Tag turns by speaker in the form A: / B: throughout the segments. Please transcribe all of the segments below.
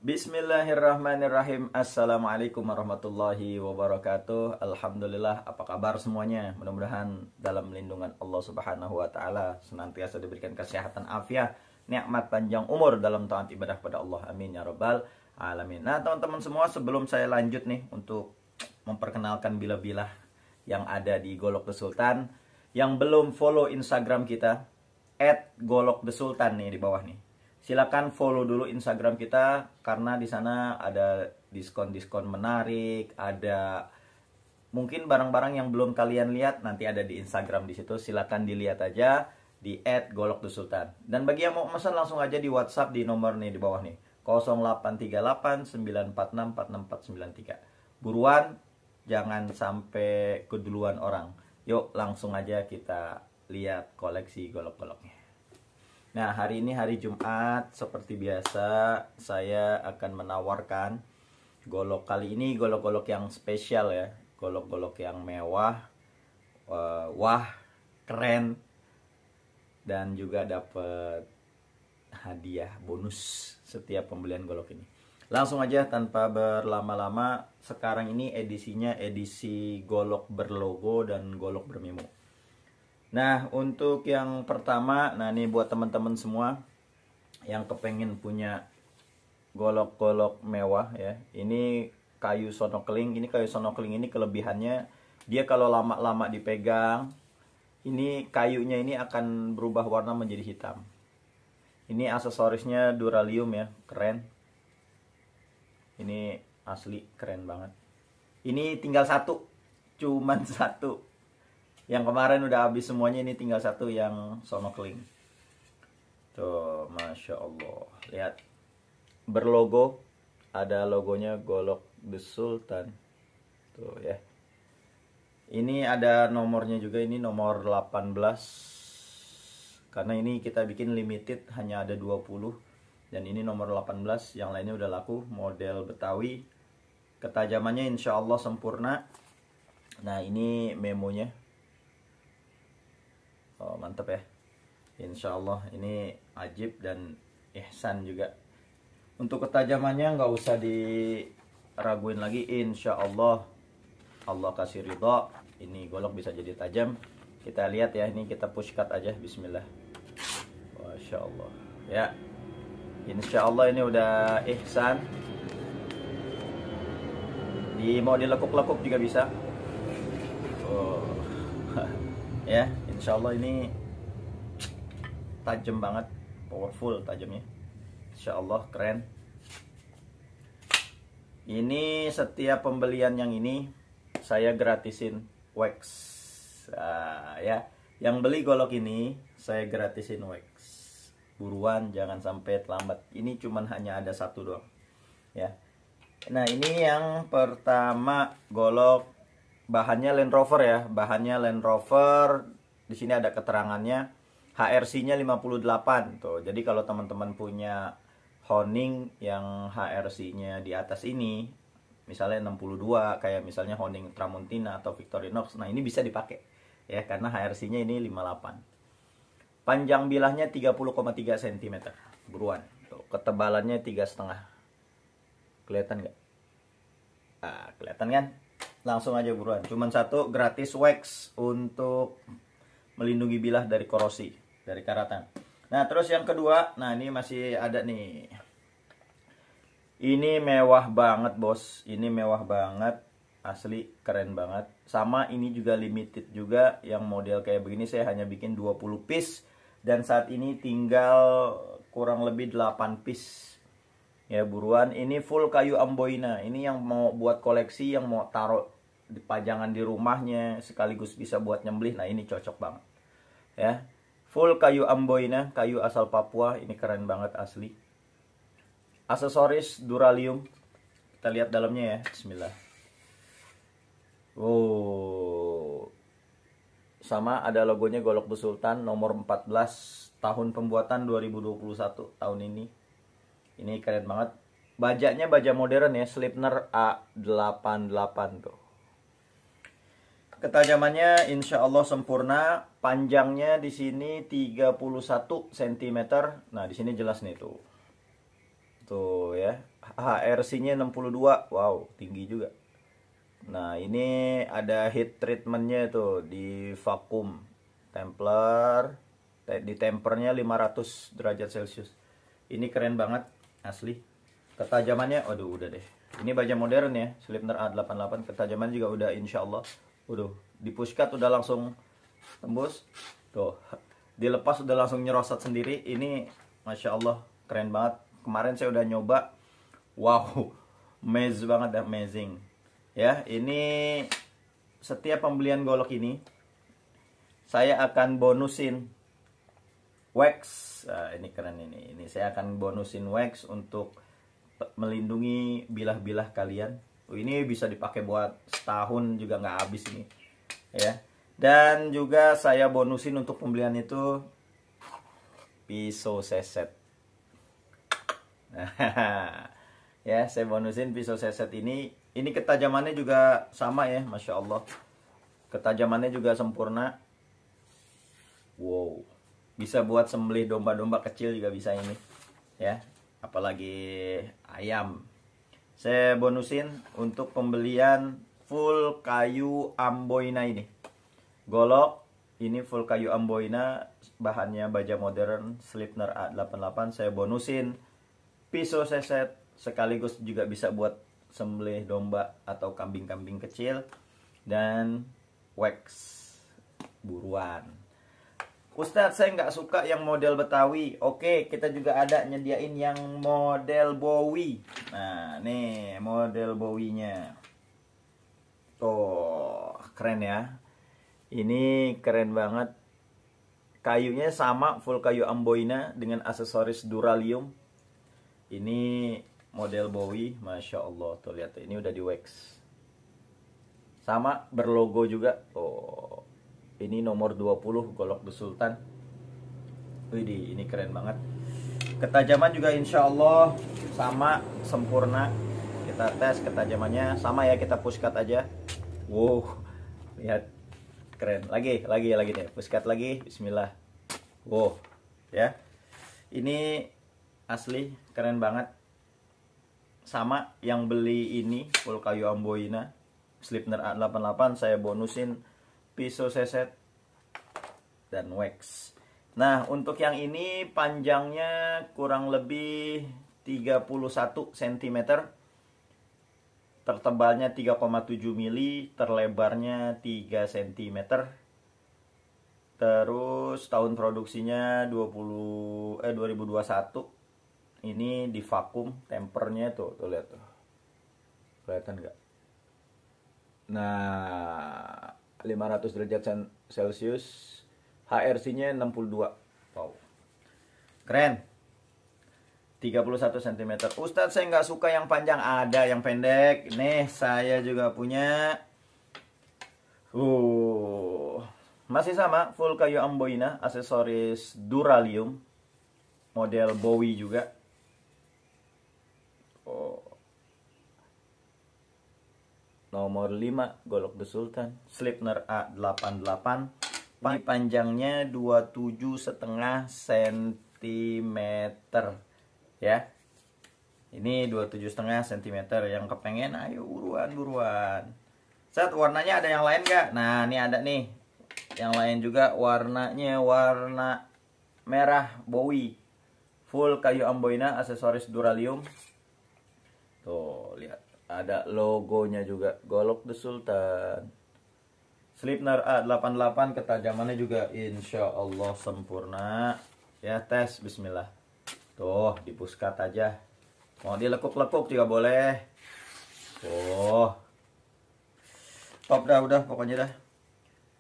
A: Bismillahirrahmanirrahim. Assalamualaikum warahmatullahi wabarakatuh. Alhamdulillah, apa kabar semuanya? Mudah-mudahan dalam lindungan Allah Subhanahu wa taala senantiasa diberikan kesehatan afiat, nikmat panjang umur dalam taat ibadah pada Allah. Amin ya rabbal alamin. Nah, teman-teman semua, sebelum saya lanjut nih untuk memperkenalkan bilah-bilah yang ada di Golok The Sultan, yang belum follow Instagram kita @golokthesultan nih di bawah nih. Silakan follow dulu Instagram kita karena di sana ada diskon-diskon menarik, ada mungkin barang-barang yang belum kalian lihat nanti ada di Instagram di situ. Silakan dilihat aja di @golokthesultan. Dan bagi yang mau pesan langsung aja di WhatsApp di nomor nih di bawah nih. 0838 946 46493. Buruan, jangan sampai keduluan orang. Yuk langsung aja kita lihat koleksi golok-goloknya. Nah, hari ini hari Jumat, seperti biasa saya akan menawarkan golok kali ini, golok-golok yang spesial ya, golok-golok yang mewah, wah, keren, dan juga dapat hadiah bonus setiap pembelian golok ini. Langsung aja tanpa berlama-lama, sekarang ini edisinya edisi golok berlogo dan golok bermemo. Nah, untuk yang pertama, nah ini buat teman-teman semua yang kepengen punya golok-golok mewah ya. Ini kayu sonokeling. Ini kayu sonokeling ini kelebihannya dia kalau lama-lama dipegang, ini kayunya ini akan berubah warna menjadi hitam. Ini aksesorisnya duralium ya, keren. Ini asli keren banget. Ini tinggal satu, cuman satu. Yang kemarin udah habis semuanya, ini tinggal satu yang sonokeling. Tuh, Masya Allah. Lihat. Berlogo. Ada logonya Golok The Sultan. Tuh ya. Ini ada nomornya juga. Ini nomor 18. Karena ini kita bikin limited. Hanya ada 20. Dan ini nomor 18. Yang lainnya udah laku. Model Betawi. Ketajamannya insya Allah sempurna. Nah, ini memonya. Oh, mantap ya. Insya Allah ini ajib dan ihsan juga. Untuk ketajamannya nggak usah diraguin lagi. Insya Allah Allah kasih ridho, ini golok bisa jadi tajam. Kita lihat ya, ini kita push cut aja. Bismillah. Masya Allah ya. Insya Allah ini udah ihsan. Mau dilekuk-lekuk juga bisa. Oh. Ya, insya Allah ini tajam banget, powerful tajamnya. Insya Allah keren. Ini setiap pembelian yang ini saya gratisin wax. Ya, yang beli golok ini saya gratisin wax. Buruan, jangan sampai terlambat. Ini cuman hanya ada satu doang. Ya. Nah, ini yang pertama golok. Bahannya Land Rover ya, bahannya Land Rover. Di sini ada keterangannya. HRC-nya 58 tuh. Jadi kalau teman-teman punya Honing yang HRC-nya di atas ini, misalnya 62 kayak misalnya Honing Tramontina atau Victorinox, nah ini bisa dipakai ya karena HRC-nya ini 58. Panjang bilahnya 30,3 cm. Buruan. Tuh, ketebalannya 3,5. Kelihatan nggak? Ah, kelihatan kan? Langsung aja buruan. Cuman satu, gratis wax untuk melindungi bilah dari korosi, dari karatan. Nah, terus yang kedua, nah ini masih ada nih. Ini mewah banget, bos. Ini mewah banget. Asli keren banget. Sama ini juga limited juga. Yang model kayak begini saya hanya bikin 20 piece. Dan saat ini tinggal kurang lebih 8 piece. Ya, buruan. Ini full kayu amboina. Ini yang mau buat koleksi, yang mau taruh dipajangan di rumahnya sekaligus bisa buat nyembelih. Nah, ini cocok banget. Ya. Full kayu amboina, kayu asal Papua. Ini keren banget asli. Aksesoris duralium. Kita lihat dalamnya ya. Bismillah. Oh. Sama ada logonya Golok The Sultan nomor 14, tahun pembuatan 2021 tahun ini. Ini keren banget. Bajanya baja modern ya, Slipner A88 tuh. Ketajamannya insya Allah sempurna. Panjangnya di sini 31 cm. Nah, di sini jelas nih tuh. Tuh ya. HRC-nya 62. Wow, tinggi juga. Nah, ini ada heat treatmentnya tuh di vakum templer, di tempernya 500 derajat Celcius. Ini keren banget asli. Ketajamannya, aduh udah deh. Ini baja modern ya, Sleipner A88. Ketajaman juga udah insya Allah. Waduh, di pushcut udah langsung tembus. Tuh, dilepas udah langsung nyerosot sendiri. Ini masya Allah keren banget. Kemarin saya udah nyoba. Wow, amazing. Ya, ini setiap pembelian golok ini saya akan bonusin wax. Nah, ini keren ini. Ini saya akan bonusin wax untuk melindungi bilah-bilah kalian. Ini bisa dipakai buat setahun juga nggak habis ini. Ya. Dan juga saya bonusin untuk pembelian itu pisau seset. Ya, saya bonusin pisau seset ini. Ini ketajamannya juga sama ya, masya Allah. Ketajamannya juga sempurna. Wow, bisa buat sembelih domba-domba kecil juga bisa ini, ya. Apalagi ayam. Saya bonusin untuk pembelian full kayu amboina ini. Golok ini full kayu amboina, bahannya baja modern Sleipner A88. Saya bonusin pisau seset, sekaligus juga bisa buat sembelih domba atau kambing-kambing kecil, dan wax. Buruan. Ustadz, saya nggak suka yang model Betawi. Oke, kita juga ada nyediain yang model Bowie. Nah, nih model Bowie-nya. Tuh, keren ya. Ini keren banget. Kayunya sama, full kayu amboina dengan aksesoris duralium. Ini model Bowie, masya Allah. Tuh lihat, ini udah di wax. Sama, berlogo juga. Oh, ini nomor 20 golok The Sultan. Widih, ini keren banget. Ketajaman juga insya Allah sama, sempurna. Kita tes ketajamannya sama ya, kita push cut aja. Wow, lihat, keren. Lagi deh, push cut lagi. Bismillah. Wow, ya. Ini asli keren banget. Sama yang beli ini full kayu amboina Sleipner A88, saya bonusin pisau seset dan wax. Nah, untuk yang ini panjangnya kurang lebih 31 cm, tertebalnya 3,7 mili, terlebarnya 3 cm. Terus tahun produksinya 2021. Ini di vakum, tempernya tuh lihat tuh. Kelihatan nggak? Nah, 500 derajat Celcius, HRC-nya 62. Wow. Keren. 31 cm. Ustadz, saya nggak suka yang panjang, ada yang pendek. Nih, saya juga punya. Masih sama, full kayu amboina, aksesoris duralium, model Bowie juga. Nomor 5 golok The Sultan Sleipner A88. Ini panjangnya 27,5 cm ya. Ini 27,5 cm. Yang kepengen ayo buruan. Set, warnanya ada yang lain gak? Nah, ini ada nih. Yang lain juga warnanya warna merah Bowie. Full kayu amboina, aksesoris duralium. Tuh, lihat. Ada logonya juga, golok The Sultan Sleipner A88. Ketajamannya juga insya Allah sempurna. Ya, tes, bismillah. Tuh, di push cut aja. Mau dilekuk-lekuk juga boleh. Top dah, udah pokoknya dah.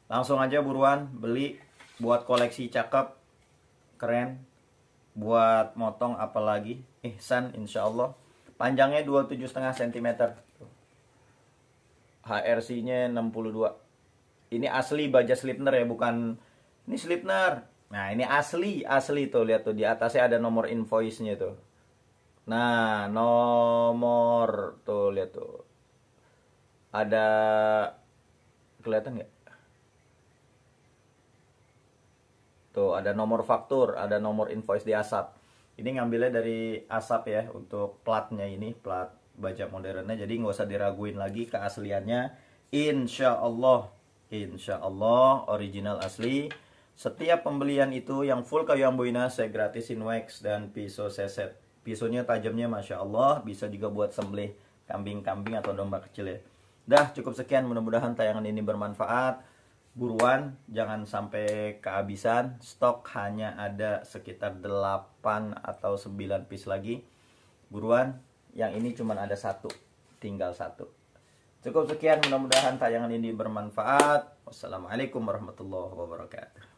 A: Langsung aja buruan beli buat koleksi cakep, keren. Buat motong apalagi, ihsan insya Allah. Panjangnya 27,5 cm. HRC-nya 62. Ini asli baja Sleipner ya, bukan ini Sleipner. Nah, ini asli tuh, lihat tuh di atasnya ada nomor invoice-nya tuh. Nah, nomor tuh, lihat tuh. Ada, kelihatan nggak? Tuh, ada nomor faktur, ada nomor invoice di asap. Ini ngambilnya dari asap ya untuk platnya ini, plat baja modernnya. Jadi nggak usah diraguin lagi keasliannya. Insya Allah original asli. Setiap pembelian itu yang full kayu amboina saya gratisin wax dan pisau seset. Pisaunya tajamnya Masya Allah, bisa juga buat sembelih kambing-kambing atau domba kecil ya. Dah cukup sekian, mudah-mudahan tayangan ini bermanfaat. Buruan, jangan sampai kehabisan. Stok hanya ada sekitar 8 atau 9 piece lagi. Buruan, yang ini cuma ada satu, tinggal satu. Cukup sekian, mudah-mudahan tayangan ini bermanfaat. Wassalamualaikum warahmatullahi wabarakatuh.